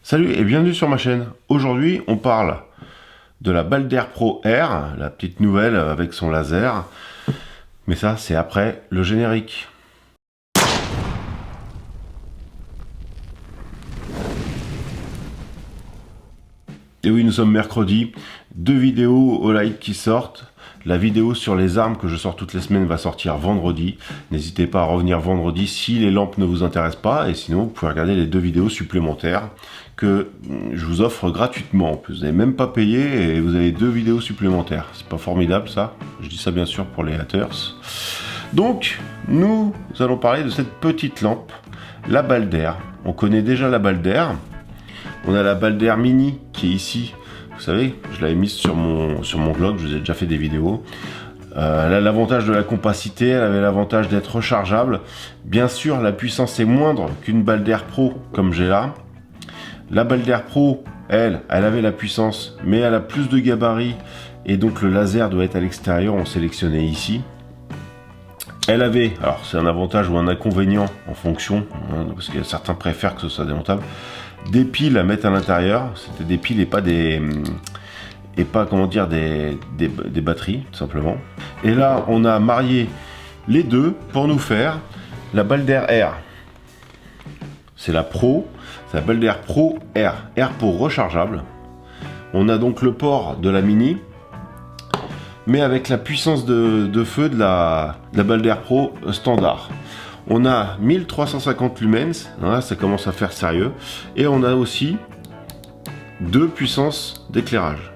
Salut et bienvenue sur ma chaîne. Aujourd'hui, on parle de la Balder Pro R, la petite nouvelle avec son laser. Mais ça, c'est après le générique. Et oui, nous sommes mercredi. 2 vidéos au live qui sortent. La vidéo sur les armes que je sors toutes les semaines va sortir vendredi. N'hésitez pas à revenir vendredi si les lampes ne vous intéressent pas. Et sinon, vous pouvez regarder les 2 vidéos supplémentaires que je vous offre gratuitement. En plus, vous n'avez même pas payé et vous avez 2 vidéos supplémentaires. C'est pas formidable ça? Je dis ça bien sûr pour les haters. Donc, nous allons parler de cette petite lampe, la Balder. On connaît déjà la Balder. On a la Balder Mini qui est ici. Vous savez, je l'avais mise sur mon blog, je vous ai déjà fait des vidéos. Elle a l'avantage de la compacité, elle avait l'avantage d'être rechargeable. Bien sûr, la puissance est moindre qu'une Balder Pro comme j'ai là. La Balder Pro, elle avait la puissance, mais elle a plus de gabarit. Et donc le laser doit être à l'extérieur, on sélectionnait ici. Elle avait, alors c'est un avantage ou un inconvénient en fonction, hein, parce que certains préfèrent que ce soit démontable, des piles à mettre à l'intérieur. C'était des piles et pas des batteries, tout simplement. Et là, on a marié les deux pour nous faire la Balder R. C'est la Pro, c'est la Balder Pro R. R pour rechargeable. On a donc le port de la Mini, mais avec la puissance de feu de la Balder Pro standard. On a 1350 lumens, hein, ça commence à faire sérieux, et on a aussi 2 puissances d'éclairage.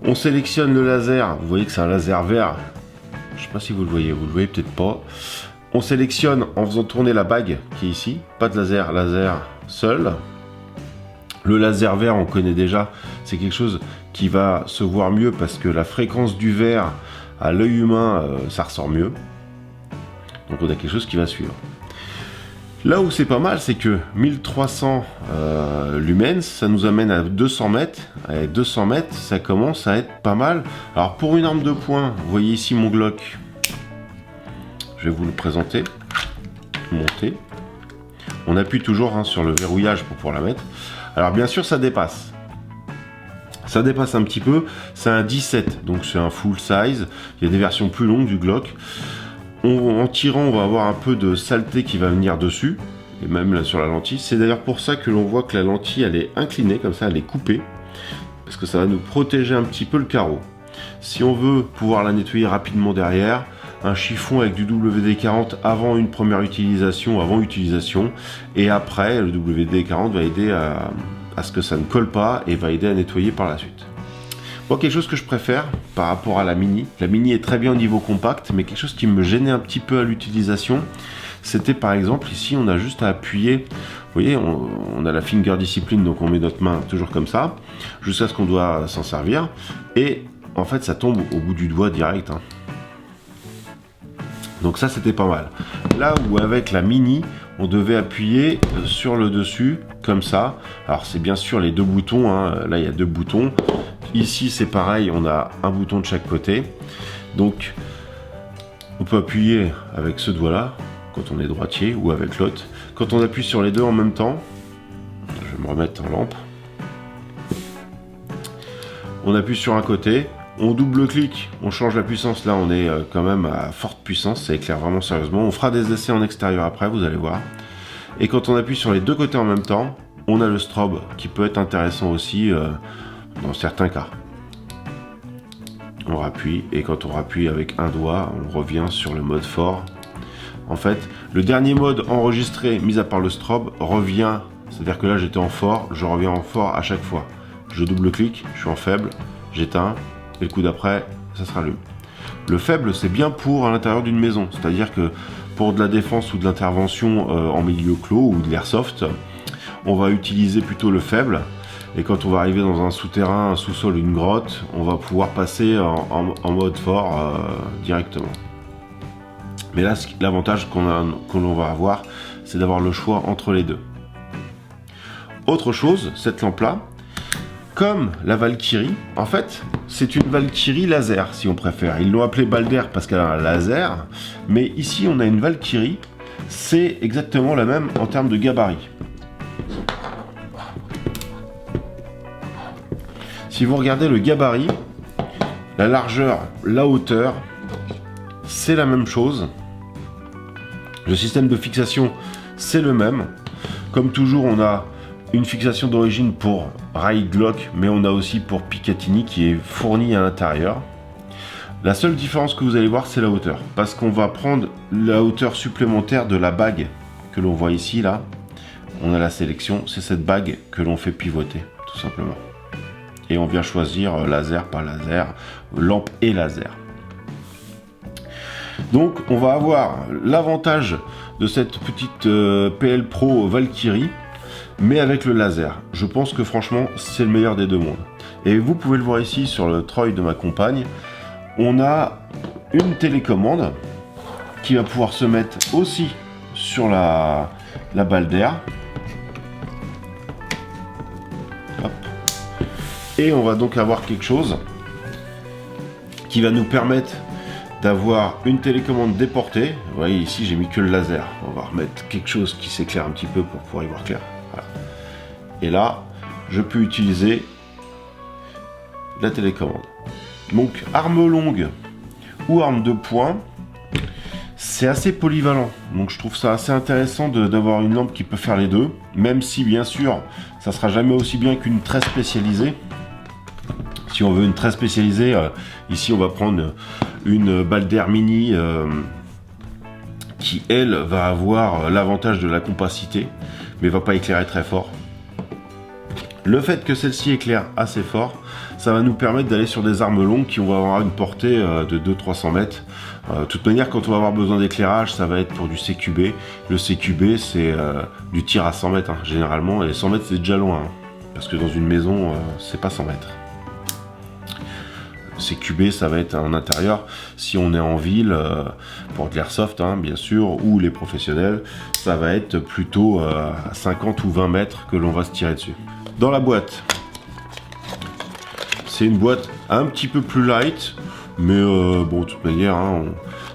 On sélectionne le laser, vous voyez que c'est un laser vert, je ne sais pas si vous le voyez peut-être pas. On sélectionne en faisant tourner la bague qui est ici, pas de laser seul. Le laser vert, on connaît déjà, c'est quelque chose qui va se voir mieux parce que la fréquence du vert à l'œil humain, ça ressort mieux. Donc on a quelque chose qui va suivre. Là où c'est pas mal, c'est que 1300 lumens, ça nous amène à 200 mètres. Et 200 mètres, ça commence à être pas mal. Alors pour une arme de poing, vous voyez ici mon Glock. Je vais vous le présenter. Monter. On appuie toujours sur le verrouillage pour pouvoir la mettre. Alors bien sûr, ça dépasse. Ça dépasse un petit peu. C'est un 17, donc c'est un full size. Il y a des versions plus longues du Glock. En tirant, on va avoir un peu de saleté qui va venir dessus, et même là sur la lentille. C'est d'ailleurs pour ça que l'on voit que la lentille, elle est inclinée, comme ça, elle est coupée, parce que ça va nous protéger un petit peu le carreau. Si on veut pouvoir la nettoyer rapidement derrière, un chiffon avec du WD-40 avant une première utilisation, et après, le WD-40 va aider à ce que ça ne colle pas, et va aider à nettoyer par la suite. Moi, quelque chose que je préfère par rapport à la Mini. La Mini est très bien au niveau compact, mais quelque chose qui me gênait un petit peu à l'utilisation, c'était par exemple ici, on a juste à appuyer. Vous voyez, on a la finger discipline, donc on met notre main toujours comme ça, jusqu'à ce qu'on doit s'en servir. Et en fait, ça tombe au bout du doigt direct. Hein. Donc ça, c'était pas mal. Là où avec la Mini, on devait appuyer sur le dessus, comme ça. Alors c'est bien sûr les 2 boutons, hein. Là il y a 2 boutons. Ici c'est pareil, on a un bouton de chaque côté. Donc on peut appuyer avec ce doigt-là, quand on est droitier, ou avec l'autre. Quand on appuie sur les 2 en même temps, je vais me remettre en lampe. On appuie sur un côté. On double-clique, on change la puissance, là on est quand même à forte puissance, ça éclaire vraiment sérieusement. On fera des essais en extérieur après, vous allez voir. Et quand on appuie sur les 2 côtés en même temps, on a le strobe qui peut être intéressant aussi dans certains cas. On rappuie, et quand on rappuie avec un doigt, on revient sur le mode fort. En fait, le dernier mode enregistré, mis à part le strobe, revient, c'est-à-dire que là j'étais en fort, je reviens en fort à chaque fois. Je double-clique, je suis en faible, j'éteins. Et le coup d'après, ça se rallume. Le faible, c'est bien pour à l'intérieur d'une maison. C'est-à-dire que pour de la défense ou de l'intervention en milieu clos ou de l'airsoft, on va utiliser plutôt le faible. Et quand on va arriver dans un souterrain, un sous-sol, une grotte, on va pouvoir passer en mode fort directement. Mais là, l'avantage que l'on va avoir, c'est d'avoir le choix entre les 2. Autre chose, cette lampe-là, comme la Valkyrie, en fait, c'est une Valkyrie laser, si on préfère. Ils l'ont appelée Balder parce qu'elle a un laser, mais ici, on a une Valkyrie, c'est exactement la même en termes de gabarit. Si vous regardez le gabarit, la largeur, la hauteur, c'est la même chose. Le système de fixation, c'est le même. Comme toujours, on a une fixation d'origine pour rail Glock, mais on a aussi pour Picatinny qui est fourni à l'intérieur. La seule différence que vous allez voir, c'est la hauteur, parce qu'on va prendre la hauteur supplémentaire de la bague que l'on voit ici, là. On a la sélection, c'est cette bague que l'on fait pivoter, tout simplement. Et on vient choisir laser par laser, lampe et laser. Donc on va avoir l'avantage de cette petite PL Pro Valkyrie, mais avec le laser. Je pense que franchement c'est le meilleur des deux mondes. Et vous pouvez le voir ici sur le treuil de ma compagne, on a une télécommande qui va pouvoir se mettre aussi sur la balle d'air. Et on va donc avoir quelque chose qui va nous permettre d'avoir une télécommande déportée. Vous voyez ici j'ai mis que le laser. On va remettre quelque chose qui s'éclaire un petit peu pour pouvoir y voir clair. Voilà. Et là, je peux utiliser la télécommande. Donc arme longue ou arme de poing, c'est assez polyvalent. Donc je trouve ça assez intéressant d'avoir une lampe qui peut faire les deux. Même si bien sûr, ça sera jamais aussi bien qu'une très spécialisée. Si on veut une très spécialisée, ici on va prendre une balle d'air mini qui elle va avoir l'avantage de la compacité mais va pas éclairer très fort. Le fait que celle-ci éclaire assez fort, ça va nous permettre d'aller sur des armes longues qui vont avoir une portée de 200-300 mètres. De toute manière, quand on va avoir besoin d'éclairage, ça va être pour du CQB. Le CQB c'est du tir à 100 mètres généralement, et 100 mètres c'est déjà loin parce que dans une maison c'est pas 100 mètres. CQB ça va être en intérieur si on est en ville pour de l'airsoft bien sûr, ou les professionnels, ça va être plutôt à 50 ou 20 mètres que l'on va se tirer dessus. Dans la boîte, c'est une boîte un petit peu plus light, mais bon, de toute manière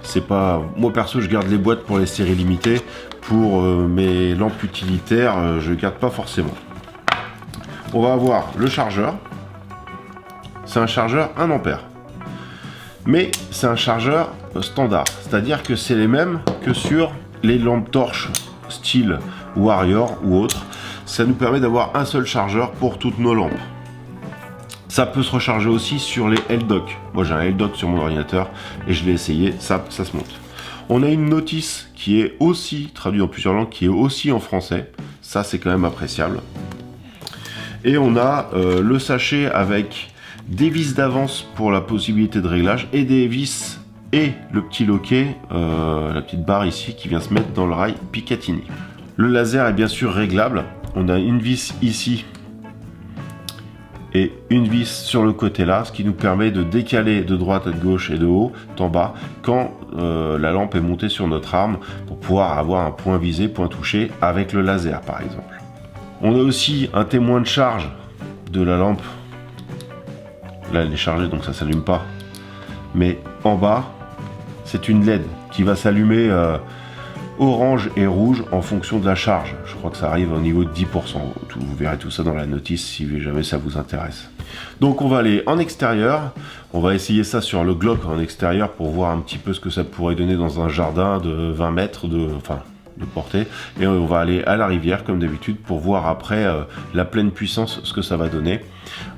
c'est pas, moi perso je garde les boîtes pour les séries limitées. Pour mes lampes utilitaires, je garde pas forcément. On va avoir le chargeur. C'est un chargeur 1 ampère. Mais c'est un chargeur standard. C'est-à-dire que c'est les mêmes que sur les lampes torches style Warrior ou autre. Ça nous permet d'avoir un seul chargeur pour toutes nos lampes. Ça peut se recharger aussi sur les L-Dock. Moi j'ai un L-Dock sur mon ordinateur et je l'ai essayé, ça se monte. On a une notice qui est aussi traduite en plusieurs langues, qui est aussi en français. Ça c'est quand même appréciable. Et on a le sachet avec des vis d'avance pour la possibilité de réglage et des vis et le petit loquet, la petite barre ici qui vient se mettre dans le rail Picatinny. Le laser est bien sûr réglable. On a une vis ici et une vis sur le côté là, ce qui nous permet de décaler de droite à de gauche et de haut en bas quand la lampe est montée sur notre arme pour pouvoir avoir un point visé, point touché avec le laser par exemple. On a aussi un témoin de charge de la lampe. Là elle est chargée donc ça s'allume pas, mais en bas c'est une LED qui va s'allumer orange et rouge en fonction de la charge. Je crois que ça arrive au niveau de 10%. Vous verrez tout ça dans la notice si jamais ça vous intéresse. Donc on va aller en extérieur. On va essayer ça sur le Glock en extérieur pour voir un petit peu ce que ça pourrait donner dans un jardin de 20 mètres de portée. Et on va aller à la rivière comme d'habitude pour voir après la pleine puissance ce que ça va donner.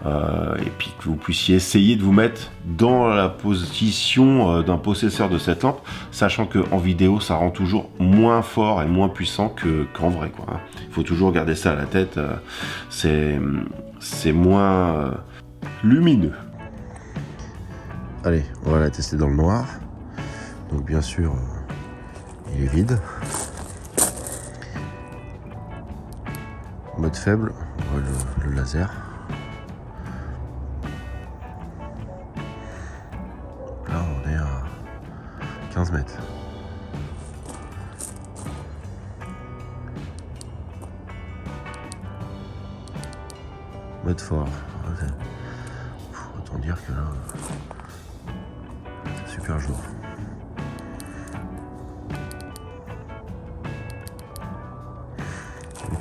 Et puis que vous puissiez essayer de vous mettre dans la position d'un possesseur de cette lampe, sachant qu'en vidéo ça rend toujours moins fort et moins puissant qu'en vrai quoi. Il faut toujours garder ça à la tête, c'est moins lumineux. Allez, on va la tester dans le noir. Donc bien sûr il est vide. Mode faible, on voit le laser. Là on est à 15 mètres. Mode fort. Autant dire que là, c'est super jour.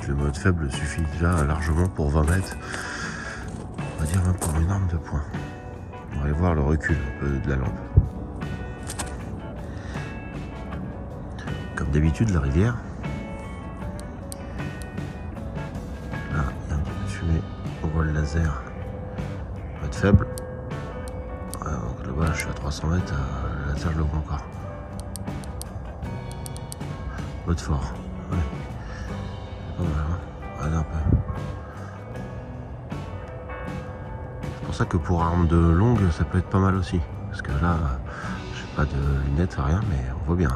Le mode faible suffit déjà largement pour 20 mètres. va dire même pour une arme de poing. On va aller voir le recul un peu de la lampe. Comme d'habitude, la rivière. Là, il y a un petit peu de fumée. On voit le laser. Va être faible. Ouais, donc là-bas, je suis à 300 mètres. Le laser, je le vois encore. L'autre fort. Ouais. Pas mal, hein. Allez un peu. C'est pour ça que pour arme de longue, ça peut être pas mal aussi. Parce que là, j'ai pas de lunettes, rien, mais on voit bien.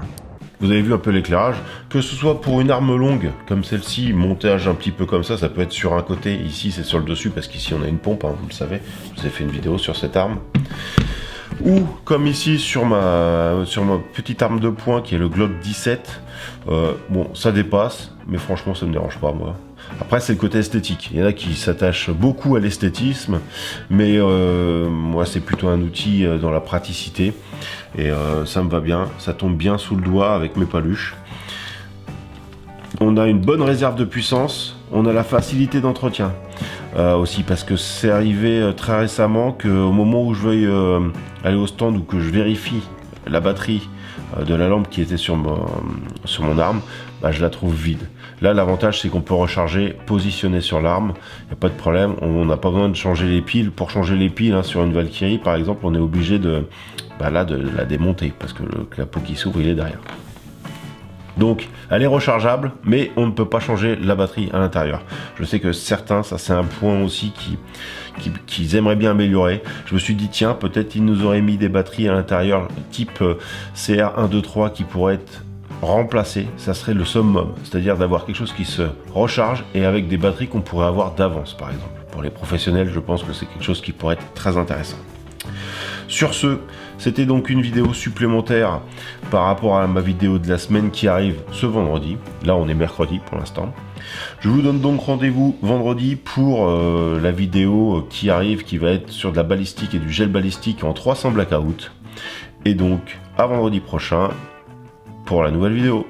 Vous avez vu un peu l'éclairage, que ce soit pour une arme longue, comme celle-ci, montage un petit peu comme ça peut être sur un côté, ici c'est sur le dessus, parce qu'ici on a une pompe, hein, vous le savez, je vous ai fait une vidéo sur cette arme. Ou comme ici sur ma petite arme de poing qui est le Glock 17, bon ça dépasse, mais franchement ça me dérange pas moi. Après c'est le côté esthétique, il y en a qui s'attachent beaucoup à l'esthétisme, mais moi c'est plutôt un outil dans la praticité, et ça me va bien, ça tombe bien sous le doigt avec mes paluches. On a une bonne réserve de puissance, on a la facilité d'entretien aussi, parce que c'est arrivé très récemment qu'au moment où je veuille aller au stand ou que je vérifie la batterie de la lampe qui était sur mon arme, bah, je la trouve vide. Là l'avantage c'est qu'on peut recharger positionné sur l'arme, il n'y a pas de problème, on n'a pas besoin de changer les piles. Pour changer les piles hein, sur une Valkyrie par exemple, on est obligé de la démonter parce que le capot qui s'ouvre il est derrière. Donc elle est rechargeable, mais on ne peut pas changer la batterie à l'intérieur. Je sais que certains, ça c'est un point aussi qu'ils aimeraient bien améliorer. Je me suis dit tiens, peut-être ils nous auraient mis des batteries à l'intérieur type CR123 qui pourraient être remplacées. Ça serait le summum, c'est-à-dire d'avoir quelque chose qui se recharge et avec des batteries qu'on pourrait avoir d'avance par exemple. Pour les professionnels, je pense que c'est quelque chose qui pourrait être très intéressant. Sur ce, c'était donc une vidéo supplémentaire par rapport à ma vidéo de la semaine qui arrive ce vendredi. Là, on est mercredi pour l'instant. Je vous donne donc rendez-vous vendredi pour la vidéo qui arrive, qui va être sur de la balistique et du gel balistique en 300 blackout. Et donc, à vendredi prochain pour la nouvelle vidéo.